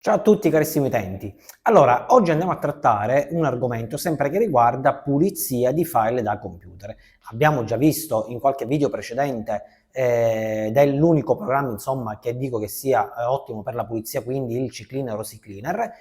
Ciao a tutti carissimi utenti. Allora, oggi andiamo a trattare un argomento sempre che riguarda pulizia di file da computer. Abbiamo già visto in qualche video precedente ed è l'unico programma insomma che dico che sia ottimo per la pulizia, quindi il CCleaner o CCleaner.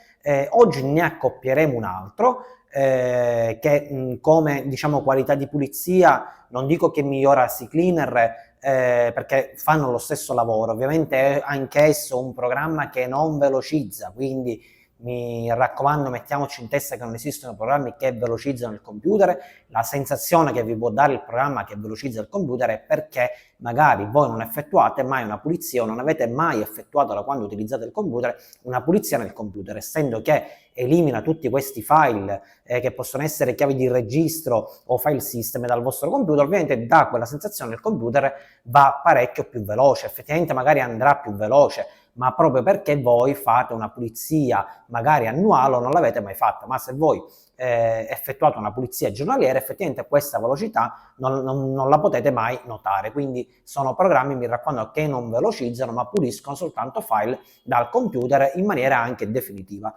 Oggi ne accoppieremo un altro che come diciamo qualità di pulizia non dico che migliora CCleaner, perché fanno lo stesso lavoro. Ovviamente è anch'esso un programma che non velocizza, quindi mi raccomando, mettiamoci in testa che non esistono programmi che velocizzano il computer. La sensazione che vi può dare il programma che velocizza il computer è perché magari voi non effettuate mai una pulizia o non avete mai effettuato, da quando utilizzate il computer, una pulizia nel computer, essendo che elimina tutti questi file che possono essere chiavi di registro o file system dal vostro computer. Ovviamente dà quella sensazione il computer va parecchio più veloce, effettivamente magari andrà più veloce, ma proprio perché voi fate una pulizia magari annuale o non l'avete mai fatta. Ma se voi effettuate una pulizia giornaliera, effettivamente questa velocità non la potete mai notare. Quindi sono programmi, mi raccomando, che non velocizzano ma puliscono soltanto file dal computer in maniera anche definitiva,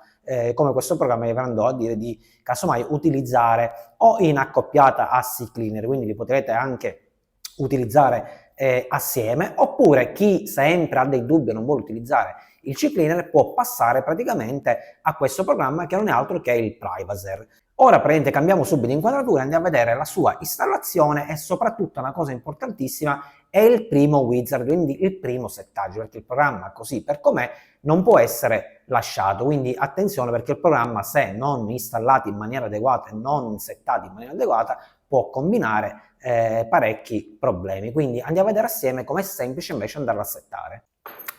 come questo programma che vi andrò a dire di casomai utilizzare o in accoppiata a CCleaner, quindi li potrete anche utilizzare assieme, oppure chi sempre ha dei dubbi e non vuole utilizzare il CCleaner può passare praticamente a questo programma che non è altro che il Privazer. Ora praticamente cambiamo subito inquadratura e andiamo a vedere la sua installazione e soprattutto una cosa importantissima è il primo wizard, quindi il primo settaggio, perché il programma così per com'è non può essere lasciato, quindi attenzione perché il programma, se non installati in maniera adeguata e non settati in maniera adeguata, può combinare parecchi problemi. Quindi andiamo a vedere assieme com'è semplice invece andarlo a settare.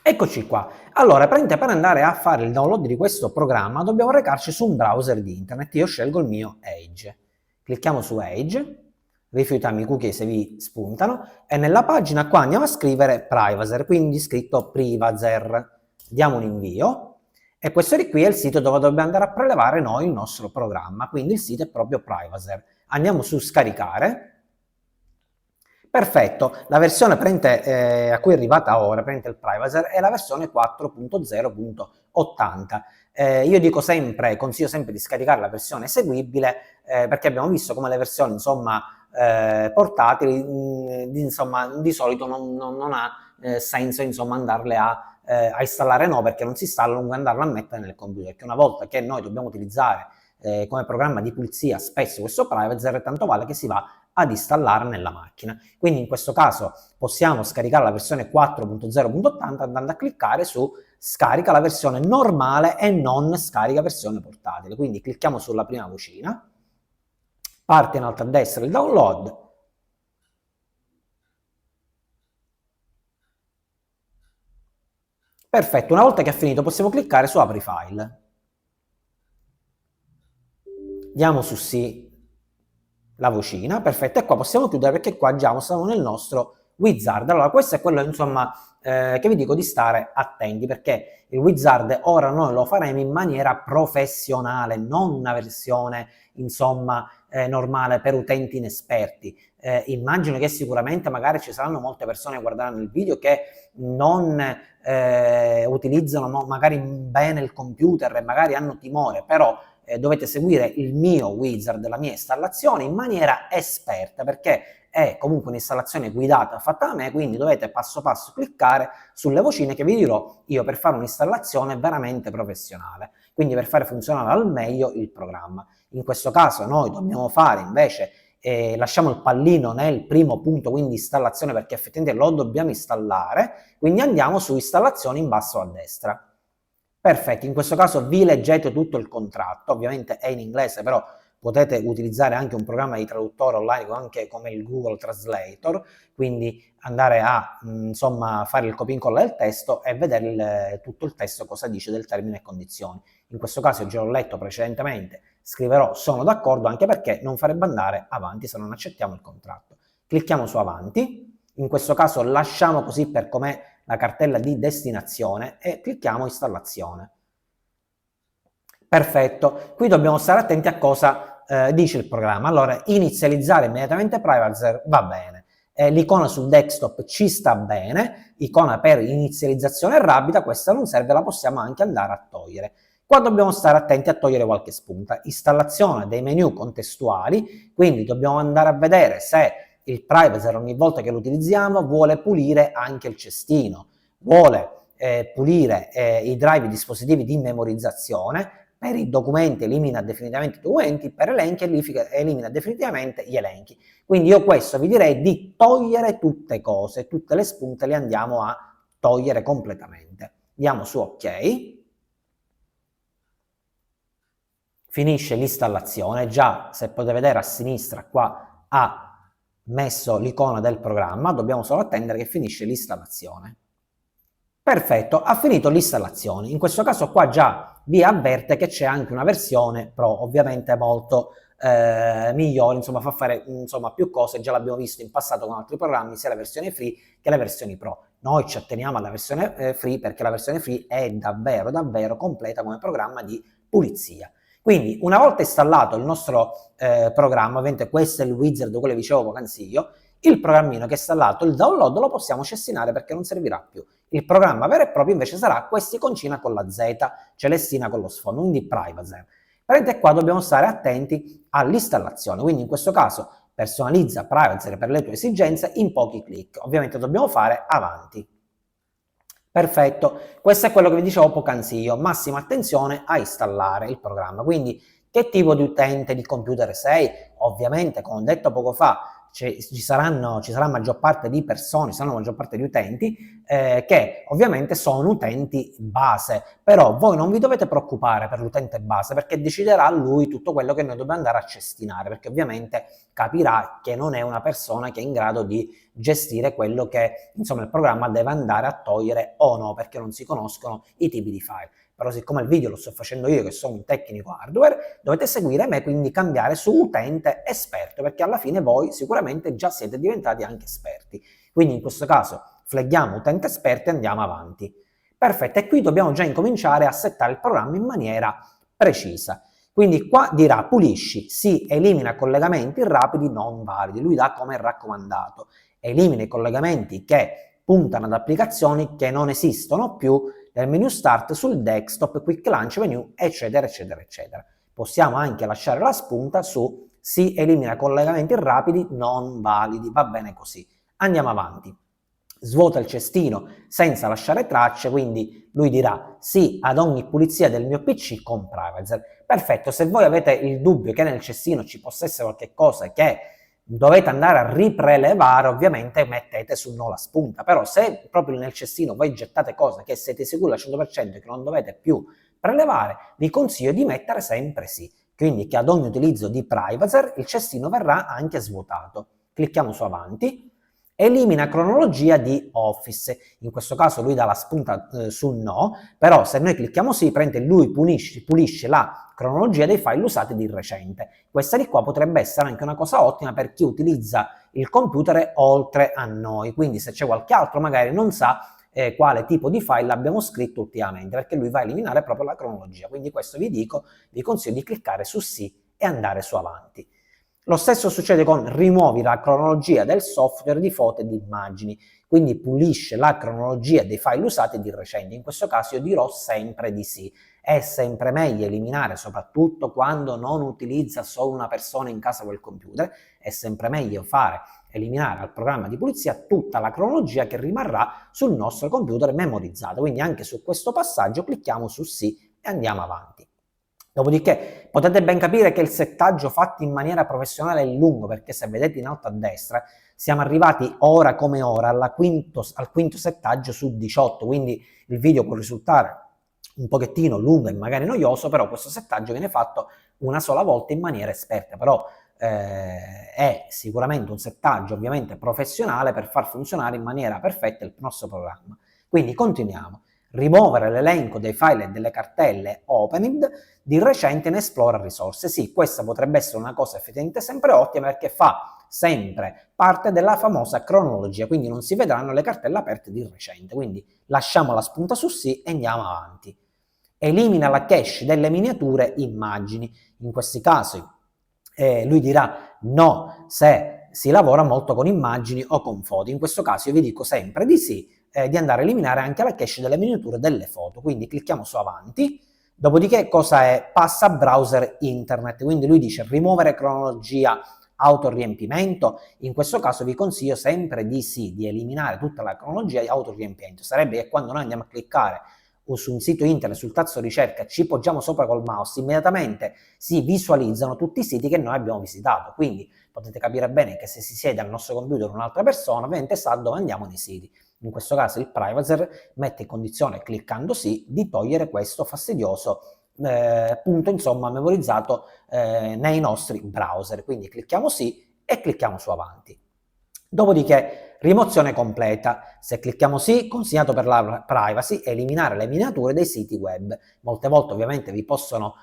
Eccoci qua. Allora, per andare a fare il download di questo programma dobbiamo recarci su un browser di internet. Io scelgo il mio Edge. Clicchiamo su Edge, rifiutami i cookie se vi spuntano, e nella pagina qua andiamo a scrivere Privazer, quindi scritto Privazer. Diamo un invio, e questo di qui è il sito dove dobbiamo andare a prelevare noi il nostro programma, quindi il sito è proprio Privazer. Andiamo su Scaricare. Perfetto, la versione a cui è arrivata ora, il Privazer, è la versione 4.0.80. Io dico sempre, consiglio sempre di scaricare la versione eseguibile perché abbiamo visto come le versioni insomma, portatili insomma, di solito non ha senso insomma, andarle a installare, no, perché non si installa, non andarlo a mettere nel computer, perché una volta che noi dobbiamo utilizzare come programma di pulizia spesso questo Privazer, tanto vale che si va ad installare nella macchina. Quindi in questo caso possiamo scaricare la versione 4.0.80 andando a cliccare su scarica la versione normale e non scarica versione portatile. Quindi clicchiamo sulla prima vocina, parte in alto a destra il download, perfetto, una volta che è finito possiamo cliccare su apri file. Diamo su sì la vocina, perfetto, e qua possiamo chiudere perché qua già siamo nel nostro wizard. Allora questo è quello insomma che vi dico di stare attenti, perché il wizard ora noi lo faremo in maniera professionale, non una versione insomma normale per utenti inesperti. Immagino che sicuramente magari ci saranno molte persone che guarderanno il video che non utilizzano magari bene il computer e magari hanno timore, però dovete seguire il mio wizard, la mia installazione in maniera esperta, perché è comunque un'installazione guidata fatta da me, quindi dovete passo passo cliccare sulle vocine che vi dirò io per fare un'installazione veramente professionale, quindi per fare funzionare al meglio il programma. In questo caso noi dobbiamo fare invece lasciamo il pallino nel primo punto, quindi installazione, perché effettivamente lo dobbiamo installare, quindi andiamo su installazione in basso a destra. Perfetto, in questo caso vi leggete tutto il contratto, ovviamente è in inglese, però potete utilizzare anche un programma di traduttore online anche come il Google Translator, quindi andare a insomma fare il copia e incolla del testo e vedere tutto il testo cosa dice del termine e condizioni. In questo caso già l'ho letto precedentemente, scriverò sono d'accordo, anche perché non farebbe andare avanti se non accettiamo il contratto. Clicchiamo su avanti, in questo caso lasciamo così per com'è la cartella di destinazione e clicchiamo installazione. Perfetto, qui dobbiamo stare attenti a cosa dice il programma. Allora, inizializzare immediatamente Privazer va bene, l'icona sul desktop ci sta bene, icona per inizializzazione rapida, questa non serve, la possiamo anche andare a togliere. Qua dobbiamo stare attenti a togliere qualche spunta. Installazione dei menu contestuali, quindi dobbiamo andare a vedere se il privacy ogni volta che lo utilizziamo vuole pulire anche il cestino, vuole pulire i drive dispositivi di memorizzazione. Per i documenti elimina definitivamente i documenti, per elenchi elimina definitivamente gli elenchi. Quindi io questo vi direi di togliere tutte cose, tutte le spunte le andiamo a togliere completamente. Andiamo su OK. Finisce l'installazione, già se potete vedere a sinistra qua ha messo l'icona del programma, dobbiamo solo attendere che finisce l'installazione. Perfetto, ha finito l'installazione. In questo caso qua già vi avverte che c'è anche una versione Pro, ovviamente molto migliore, insomma fa fare più cose, già l'abbiamo visto in passato con altri programmi, sia la versione free che le versioni Pro. Noi ci atteniamo alla versione free perché la versione free è davvero davvero completa come programma di pulizia. Quindi una volta installato il nostro programma, ovviamente questo è il wizard, quello che dicevo poc'anzi io, il programmino che è installato, il download lo possiamo cestinare perché non servirà più. Il programma vero e proprio invece sarà quest'iconcina con la Z, celestina con lo sfondo, quindi privacy. Prendete qua, dobbiamo stare attenti all'installazione, quindi in questo caso personalizza privacy per le tue esigenze in pochi clic. Ovviamente dobbiamo fare avanti. Perfetto, questo è quello che vi dicevo poc'anzi io, massima attenzione a installare il programma. Quindi che tipo di utente di computer sei? Ovviamente, come ho detto poco fa, ci sarà maggior parte di persone, ci saranno maggior parte di utenti che ovviamente sono utenti base, però voi non vi dovete preoccupare per l'utente base perché deciderà lui tutto quello che noi dobbiamo andare a cestinare, perché ovviamente capirà che non è una persona che è in grado di gestire quello che insomma il programma deve andare a togliere o no, perché non si conoscono i tipi di file. Però siccome il video lo sto facendo io che sono un tecnico hardware, dovete seguire me, quindi cambiare su utente esperto, perché alla fine voi sicuramente già siete diventati anche esperti. Quindi in questo caso fleghiamo utente esperto e andiamo avanti. Perfetto, e qui dobbiamo già incominciare a settare il programma in maniera precisa. Quindi qua dirà pulisci, sì, elimina collegamenti rapidi non validi, lui dà come raccomandato, elimina i collegamenti che puntano ad applicazioni che non esistono più nel menu start sul desktop, quick launch menu, eccetera, eccetera, eccetera. Possiamo anche lasciare la spunta su sì, elimina collegamenti rapidi non validi, va bene così. Andiamo avanti. Svuota il cestino senza lasciare tracce, quindi lui dirà sì ad ogni pulizia del mio PC con privacy. Perfetto, se voi avete il dubbio che nel cestino ci possa essere qualche cosa che dovete andare a riprelevare, ovviamente mettete su no la spunta, però se proprio nel cestino voi gettate cose che siete sicuri al 100% che non dovete più prelevare, vi consiglio di mettere sempre sì, quindi che ad ogni utilizzo di privacy il cestino verrà anche svuotato. Clicchiamo su avanti. Elimina cronologia di Office, in questo caso lui dà la spunta su no, però se noi clicchiamo sì, lui pulisce la cronologia dei file usati di recente. Questa di qua potrebbe essere anche una cosa ottima per chi utilizza il computer oltre a noi, quindi se c'è qualche altro magari non sa quale tipo di file abbiamo scritto ultimamente, perché lui va a eliminare proprio la cronologia, quindi questo vi consiglio di cliccare su sì e andare su avanti. Lo stesso succede con rimuovi la cronologia del software di foto e di immagini, quindi pulisce la cronologia dei file usati di recente. In questo caso io dirò sempre di sì. È sempre meglio eliminare, soprattutto quando non utilizza solo una persona in casa quel computer, è sempre meglio eliminare al programma di pulizia tutta la cronologia che rimarrà sul nostro computer memorizzata. Quindi anche su questo passaggio clicchiamo su sì e andiamo avanti. Dopodiché potete ben capire che il settaggio fatto in maniera professionale è lungo, perché se vedete in alto a destra siamo arrivati ora come ora al quinto settaggio su 18, quindi il video può risultare un pochettino lungo e magari noioso, però questo settaggio viene fatto una sola volta in maniera esperta, però è sicuramente un settaggio ovviamente professionale per far funzionare in maniera perfetta il nostro programma. Quindi continuiamo. Rimuovere l'elenco dei file e delle cartelle opened di recente in Explorer Risorse. Sì, questa potrebbe essere una cosa effettivamente sempre ottima perché fa sempre parte della famosa cronologia, quindi non si vedranno le cartelle aperte di recente. Quindi lasciamo la spunta su sì e andiamo avanti. Elimina la cache delle miniature immagini. In questi casi lui dirà no se si lavora molto con immagini o con foto. In questo caso io vi dico sempre di sì, di andare a eliminare anche la cache delle miniature delle foto. Quindi clicchiamo su avanti, dopodiché cosa è? Passa a browser internet, quindi lui dice rimuovere cronologia autoriempimento. In questo caso vi consiglio sempre di sì, di eliminare tutta la cronologia di autoriempimento. Sarebbe che quando noi andiamo a cliccare su un sito internet, sul tasto ricerca, ci poggiamo sopra col mouse, immediatamente si visualizzano tutti i siti che noi abbiamo visitato. Quindi potete capire bene che se si siede al nostro computer un'altra persona, ovviamente sa dove andiamo nei siti. In questo caso il privacy mette in condizione, cliccando sì, di togliere questo fastidioso punto insomma memorizzato nei nostri browser. Quindi clicchiamo sì e clicchiamo su avanti. Dopodiché rimozione completa. Se clicchiamo sì, consigliato per la privacy, eliminare le miniature dei siti web. Molte volte ovviamente vi possono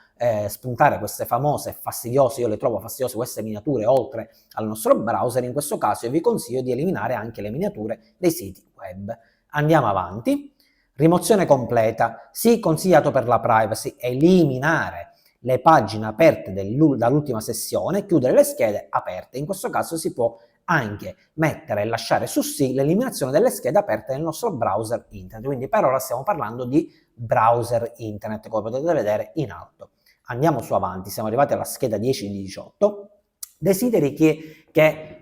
spuntare queste famose fastidiose, io le trovo fastidiose queste miniature oltre al nostro browser. In questo caso io vi consiglio di eliminare anche le miniature dei siti web. Andiamo avanti. Rimozione completa, sì, consigliato per la privacy, eliminare le pagine aperte dall'ultima sessione, chiudere le schede aperte. In questo caso si può anche mettere e lasciare su sì l'eliminazione delle schede aperte nel nostro browser internet. Quindi per ora stiamo parlando di browser internet, come potete vedere in alto. Andiamo su avanti, siamo arrivati alla scheda 10 di 18. Desideri che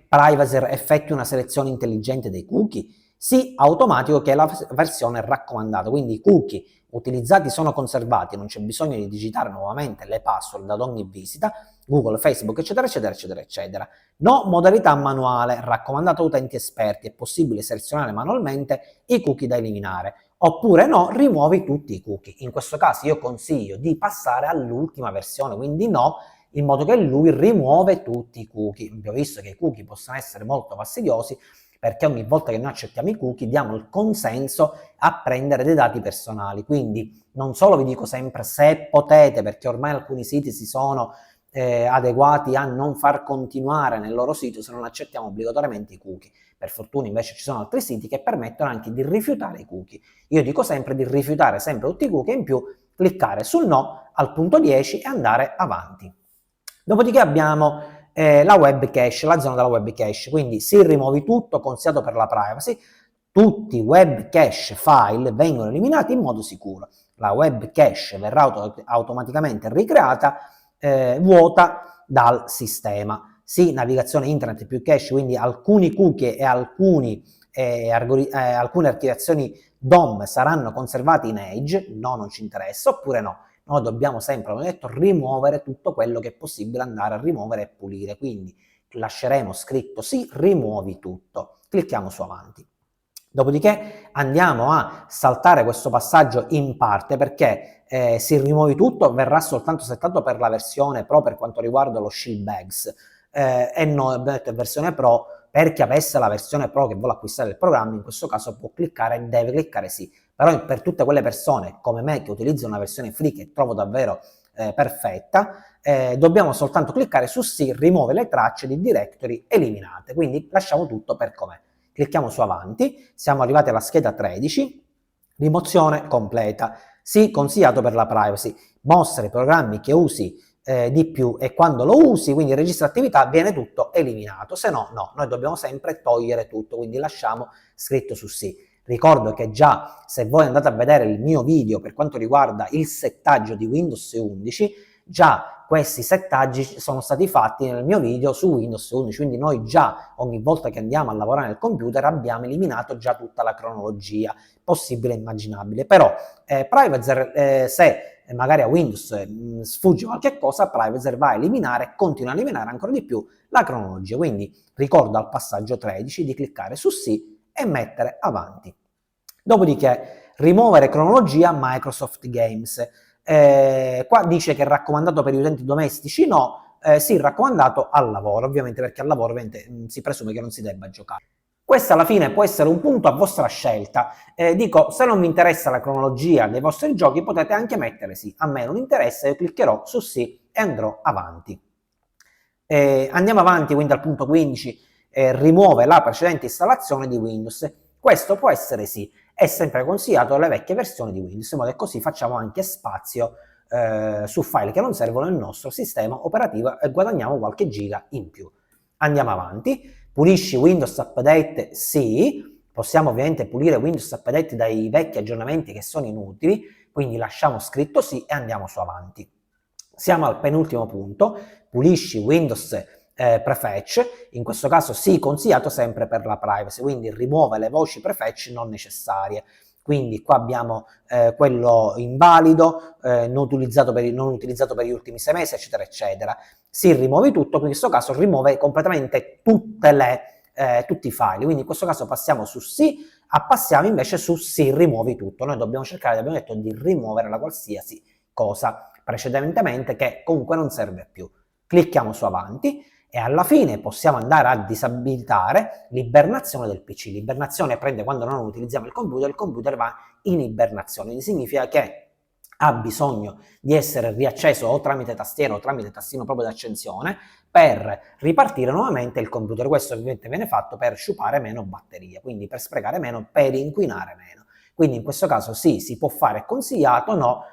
Privacy effettui una selezione intelligente dei cookie? Sì, automatico, che è la versione raccomandata, quindi i cookie utilizzati sono conservati, non c'è bisogno di digitare nuovamente le password ad ogni visita, Google, Facebook, eccetera, eccetera, eccetera, eccetera. No, modalità manuale, raccomandato a utenti esperti, è possibile selezionare manualmente i cookie da eliminare, oppure no, rimuovi tutti i cookie. In questo caso io consiglio di passare all'ultima versione, quindi no, in modo che lui rimuove tutti i cookie. Abbiamo visto che i cookie possono essere molto fastidiosi, perché ogni volta che noi accettiamo i cookie diamo il consenso a prendere dei dati personali. Quindi non solo vi dico sempre se potete, perché ormai alcuni siti si sono adeguati a non far continuare nel loro sito se non accettiamo obbligatoriamente i cookie. Per fortuna invece ci sono altri siti che permettono anche di rifiutare i cookie. Io dico sempre di rifiutare sempre tutti i cookie e in più cliccare sul no al punto 10 e andare avanti. Dopodiché abbiamo la web cache, la zona della web cache, quindi si rimuovi tutto, consigliato per la privacy, tutti i web cache file vengono eliminati in modo sicuro. La web cache verrà automaticamente ricreata vuota dal sistema. Sì, navigazione internet più cache, quindi alcuni cookie e alcune archiviazioni DOM saranno conservati in Edge, no, non ci interessa, oppure no. Noi dobbiamo sempre, come ho detto, rimuovere tutto quello che è possibile andare a rimuovere e pulire. Quindi lasceremo scritto sì, rimuovi tutto. Clicchiamo su avanti. Dopodiché andiamo a saltare questo passaggio in parte, perché se rimuovi tutto verrà soltanto settato per la versione Pro per quanto riguarda lo Shield Bags e noi abbiamo detto versione Pro. Per chi avesse la versione Pro che vuole acquistare il programma, in questo caso può cliccare, deve cliccare sì. Però per tutte quelle persone come me che utilizzano una versione free che trovo davvero perfetta, dobbiamo soltanto cliccare su sì, rimuove le tracce di directory eliminate. Quindi lasciamo tutto per com'è. Clicchiamo su avanti, siamo arrivati alla scheda 13, rimozione completa. Sì, consigliato per la privacy, mostra i programmi che usi di più e quando lo usi, quindi registra attività, viene tutto eliminato, se no, no, noi dobbiamo sempre togliere tutto, quindi lasciamo scritto su sì. Ricordo che già se voi andate a vedere il mio video per quanto riguarda il settaggio di Windows 11, già questi settaggi sono stati fatti nel mio video su Windows 11, quindi noi già ogni volta che andiamo a lavorare nel computer abbiamo eliminato già tutta la cronologia possibile e immaginabile. Però Privacy, se magari a Windows sfugge qualche cosa, Privacy va a eliminare, continua a eliminare ancora di più la cronologia. Quindi ricordo al passaggio 13 di cliccare su sì e mettere avanti. Dopodiché rimuovere cronologia Microsoft Games. Qua dice che è raccomandato per gli utenti domestici, no, sì, raccomandato al lavoro, ovviamente, perché al lavoro si presume che non si debba giocare. Questo alla fine può essere un punto a vostra scelta. Dico, se non vi interessa la cronologia dei vostri giochi potete anche mettere sì, a me non interessa, io cliccherò su sì e andrò avanti. Andiamo avanti quindi al punto 15, rimuove la precedente installazione di Windows. Questo può essere sì, è sempre consigliato alle vecchie versioni di Windows, in modo che così facciamo anche spazio su file che non servono nel nostro sistema operativo e guadagniamo qualche giga in più. Andiamo avanti. Pulisci Windows Update? Sì, possiamo ovviamente pulire Windows Update dai vecchi aggiornamenti che sono inutili, quindi lasciamo scritto sì e andiamo su avanti. Siamo al penultimo punto, pulisci Windows prefetch, in questo caso sì, consigliato sempre per la privacy, quindi rimuove le voci prefetch non necessarie. Quindi qua abbiamo quello invalido, non utilizzato per gli ultimi 6 mesi, eccetera, eccetera. Si rimuove tutto, in questo caso rimuove completamente tutti i file, quindi in questo caso passiamo su sì, passiamo invece su sì, rimuovi tutto. Noi dobbiamo cercare, abbiamo detto, di rimuovere la qualsiasi cosa precedentemente che comunque non serve più. Clicchiamo su avanti e alla fine possiamo andare a disabilitare l'ibernazione del PC. L'ibernazione prende quando non utilizziamo il computer va in ibernazione, quindi significa che ha bisogno di essere riacceso o tramite tastiera o tramite tastino proprio d'accensione per ripartire nuovamente il computer. Questo ovviamente viene fatto per sciupare meno batteria, quindi per sprecare meno, per inquinare meno. Quindi in questo caso sì, si può fare, è consigliato, no,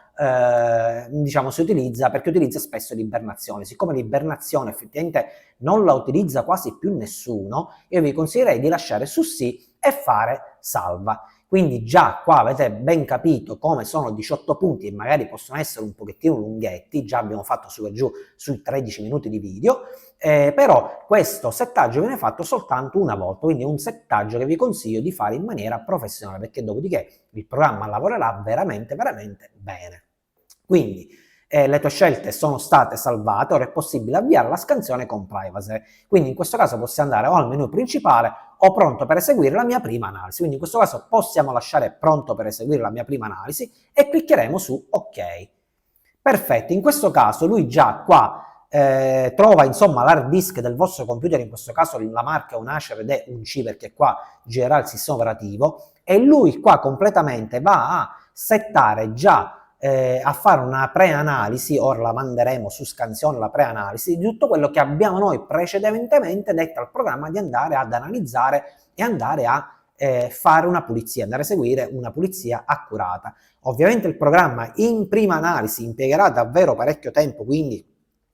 diciamo si utilizza perché utilizza spesso l'ibernazione. Siccome l'ibernazione effettivamente non la utilizza quasi più nessuno, io vi consiglierei di lasciare su sì e fare salva. Quindi già qua avete ben capito come sono 18 punti e magari possono essere un pochettino lunghetti, già abbiamo fatto su e giù sui 13 minuti di video, però questo settaggio viene fatto soltanto una volta, quindi è un settaggio che vi consiglio di fare in maniera professionale, perché dopodiché il programma lavorerà veramente, veramente bene. Quindi le tue scelte sono state salvate, ora è possibile avviare la scansione con privacy. Quindi in questo caso possiamo andare o al menu principale o pronto per eseguire la mia prima analisi. Quindi in questo caso possiamo lasciare pronto per eseguire la mia prima analisi e cliccheremo su OK. Perfetto, in questo caso lui già qua trova insomma l'hard disk del vostro computer, in questo caso la marca è un Acer ed è un C perché qua girerà il sistema operativo, e lui qua completamente va a settare già a fare una preanalisi, ora la manderemo su scansione la preanalisi, di tutto quello che abbiamo noi precedentemente detto al programma di andare ad analizzare e andare a fare una pulizia, andare a eseguire una pulizia accurata. Ovviamente il programma in prima analisi impiegherà davvero parecchio tempo, quindi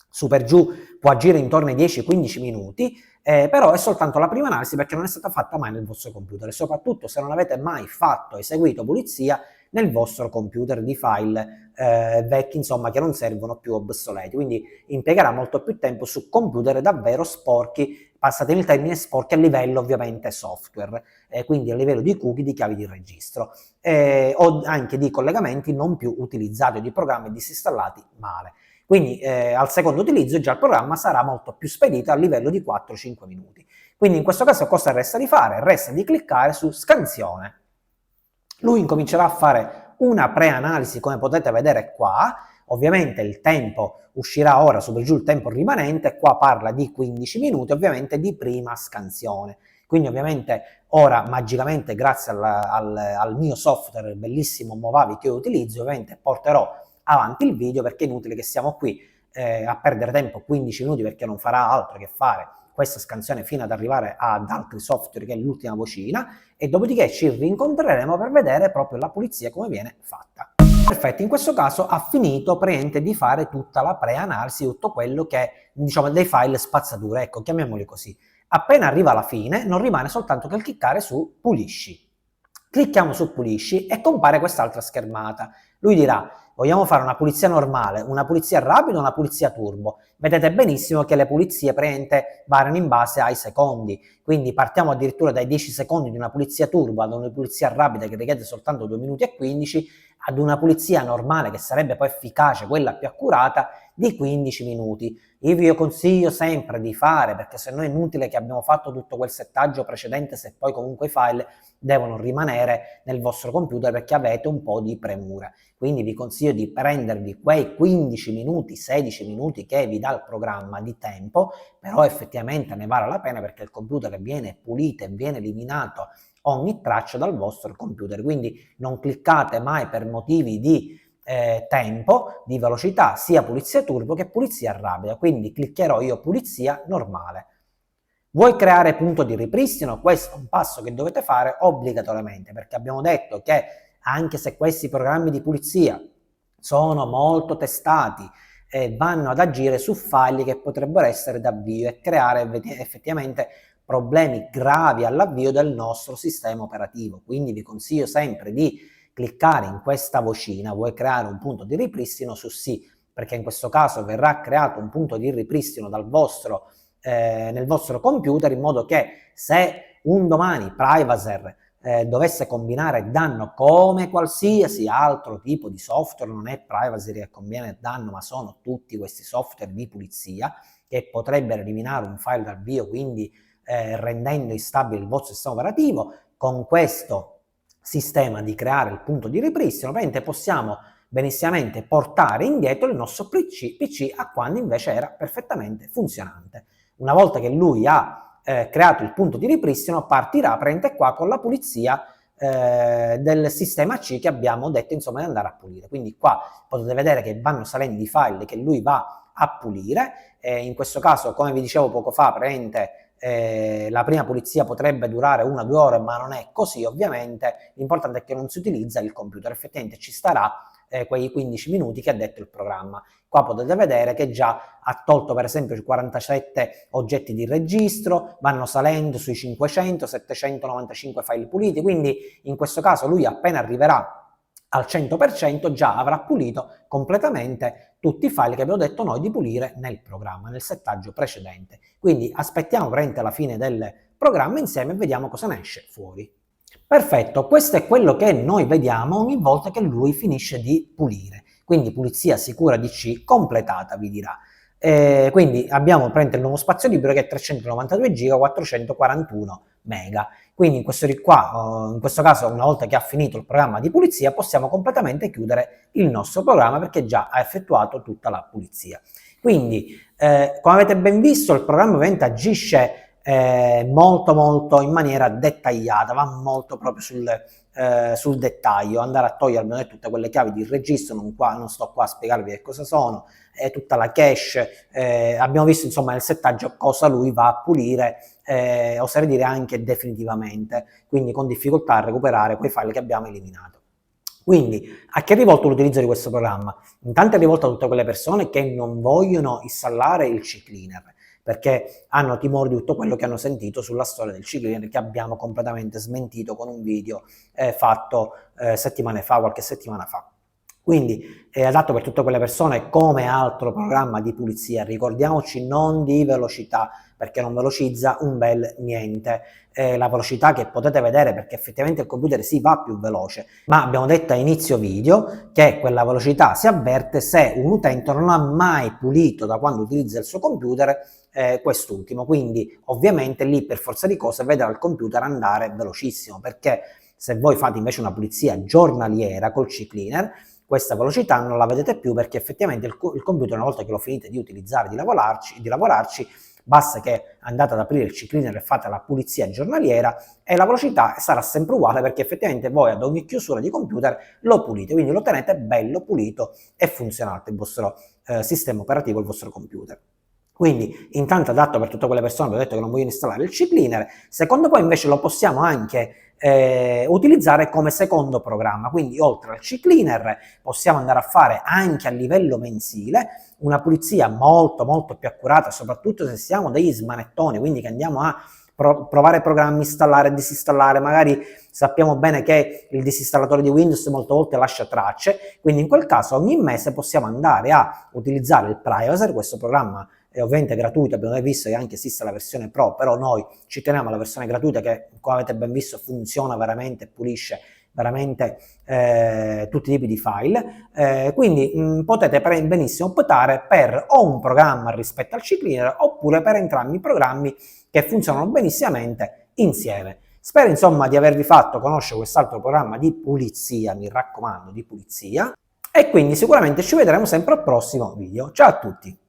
su per giù può agire intorno ai 10-15 minuti, però è soltanto la prima analisi perché non è stata fatta mai nel vostro computer e soprattutto se non avete mai eseguito pulizia nel vostro computer di file vecchi, insomma, che non servono più, obsoleti. Quindi impiegherà molto più tempo su computer davvero sporchi, passatemi il termine, sporchi a livello ovviamente software, quindi a livello di cookie, di chiavi di registro, o anche di collegamenti non più utilizzati o di programmi disinstallati male. Quindi al secondo utilizzo già il programma sarà molto più spedito a livello di 4-5 minuti. Quindi in questo caso cosa resta di fare? Resta di cliccare su scansione. Lui incomincerà a fare una preanalisi, come potete vedere qua. Ovviamente il tempo uscirà ora, su per giù il tempo rimanente, qua parla di 15 minuti, ovviamente di prima scansione. Quindi ovviamente ora magicamente grazie al mio software bellissimo Movavi che io utilizzo, ovviamente porterò avanti il video perché è inutile che siamo qui a perdere tempo 15 minuti perché non farà altro che fare questa scansione fino ad arrivare ad altri software che è l'ultima vocina, e dopodiché ci rincontreremo per vedere proprio la pulizia come viene fatta. Perfetto, in questo caso ha finito praticamente di fare tutta la pre-analisi, tutto quello che diciamo dei file spazzatura, ecco, chiamiamoli così. Appena arriva alla fine non rimane soltanto che cliccare su pulisci. Clicchiamo su pulisci e compare quest'altra schermata. Lui dirà: vogliamo fare una pulizia normale, una pulizia rapida o una pulizia turbo? Vedete benissimo che le pulizie praticamente variano in base ai secondi, quindi partiamo addirittura dai 10 secondi di una pulizia turbo ad una pulizia rapida che richiede soltanto 2 minuti e 15, ad una pulizia normale che sarebbe poi efficace, quella più accurata, di 15 minuti. Io vi consiglio sempre di fare, perché se no è inutile che abbiamo fatto tutto quel settaggio precedente se poi comunque i file devono rimanere nel vostro computer perché avete un po' di premura. Quindi vi consiglio di prendervi quei 15 minuti, 16 minuti che vi dà il programma di tempo, però effettivamente ne vale la pena perché il computer viene pulito e viene eliminato ogni traccia dal vostro computer. Quindi non cliccate mai per motivi di tempo, di velocità, sia pulizia turbo che pulizia rapida. Quindi cliccherò io pulizia normale. Vuoi creare punto di ripristino? Questo è un passo che dovete fare obbligatoriamente, perché abbiamo detto che anche se questi programmi di pulizia sono molto testati e vanno ad agire su file che potrebbero essere d'avvio e creare effettivamente problemi gravi all'avvio del nostro sistema operativo. Quindi vi consiglio sempre di cliccare in questa vocina, vuoi creare un punto di ripristino, su sì, perché in questo caso verrà creato un punto di ripristino nel vostro computer, in modo che se un domani Privazer dovesse combinare danno, come qualsiasi altro tipo di software, non è Privacy che combina danno, ma sono tutti questi software di pulizia che potrebbero eliminare un file dall'avvio, quindi rendendo instabile il vostro sistema operativo. Con questo sistema di creare il punto di ripristino, ovviamente possiamo benissimamente portare indietro il nostro PC a quando invece era perfettamente funzionante. Una volta che lui ha creato il punto di ripristino, partirà prende qua con la pulizia del sistema C che abbiamo detto insomma di andare a pulire. Quindi qua potete vedere che vanno salendo i file che lui va a pulire, in questo caso, come vi dicevo poco fa, la prima pulizia potrebbe durare 1 o 2 ore, ma non è così ovviamente. L'importante è che non si utilizza il computer, effettivamente ci starà quei 15 minuti che ha detto il programma. Qua potete vedere che già ha tolto per esempio 47 oggetti di registro, vanno salendo sui 500, 795 file puliti, quindi in questo caso lui appena arriverà al 100% già avrà pulito completamente tutti i file che abbiamo detto noi di pulire nel programma, nel settaggio precedente. Quindi aspettiamo veramente la fine del programma insieme e vediamo cosa ne esce fuori. Perfetto, questo è quello che noi vediamo ogni volta che lui finisce di pulire. Quindi pulizia sicura DC completata, vi dirà. Quindi abbiamo il nuovo spazio libero che è 392 giga, 441 mega. Quindi in questo caso, una volta che ha finito il programma di pulizia, possiamo completamente chiudere il nostro programma perché già ha effettuato tutta la pulizia. Quindi, come avete ben visto, il programma ovviamente agisce molto in maniera dettagliata, va molto proprio sul dettaglio, andare a togliere tutte quelle chiavi di registro, non sto qua a spiegarvi che cosa sono, tutta la cache, abbiamo visto insomma nel settaggio cosa lui va a pulire, oserei dire anche definitivamente, quindi con difficoltà a recuperare quei file che abbiamo eliminato. Quindi a chi è rivolto l'utilizzo di questo programma? Intanto è rivolto a tutte quelle persone che non vogliono installare il CCleaner, perché hanno timore di tutto quello che hanno sentito sulla storia del CCleaner, che abbiamo completamente smentito con un video fatto qualche settimana fa. Quindi è adatto per tutte quelle persone come altro programma di pulizia. Ricordiamoci non di velocità, perché non velocizza un bel niente. La velocità che potete vedere, perché effettivamente il computer si va più veloce, ma abbiamo detto a inizio video che quella velocità si avverte se un utente non ha mai pulito da quando utilizza il suo computer quest'ultimo, quindi ovviamente lì per forza di cose vedrà il computer andare velocissimo, perché se voi fate invece una pulizia giornaliera col CCleaner, questa velocità non la vedete più, perché effettivamente il computer, una volta che lo finite di utilizzare, di lavorarci, basta che andate ad aprire il CCleaner e fate la pulizia giornaliera e la velocità sarà sempre uguale, perché effettivamente voi ad ogni chiusura di computer lo pulite, quindi lo tenete bello pulito e funzionante il vostro sistema operativo, il vostro computer. Quindi intanto è adatto per tutte quelle persone che ho detto che non vogliono installare il CCleaner. Secondo poi invece lo possiamo anche utilizzare come secondo programma, quindi oltre al CCleaner possiamo andare a fare anche a livello mensile una pulizia molto più accurata, soprattutto se siamo degli smanettoni, quindi che andiamo a provare programmi, installare e disinstallare. Magari sappiamo bene che il disinstallatore di Windows molte volte lascia tracce, quindi in quel caso ogni mese possiamo andare a utilizzare il Privazer, questo programma è ovviamente gratuito. Abbiamo visto che anche esiste la versione Pro, però noi ci teniamo alla versione gratuita che, come avete ben visto, funziona veramente, pulisce veramente tutti i tipi di file, quindi potete benissimo optare per o un programma rispetto al CCleaner oppure per entrambi i programmi che funzionano benissimamente insieme. Spero insomma di avervi fatto conoscere quest'altro programma di pulizia, mi raccomando, di pulizia, e quindi sicuramente ci vedremo sempre al prossimo video. Ciao a tutti!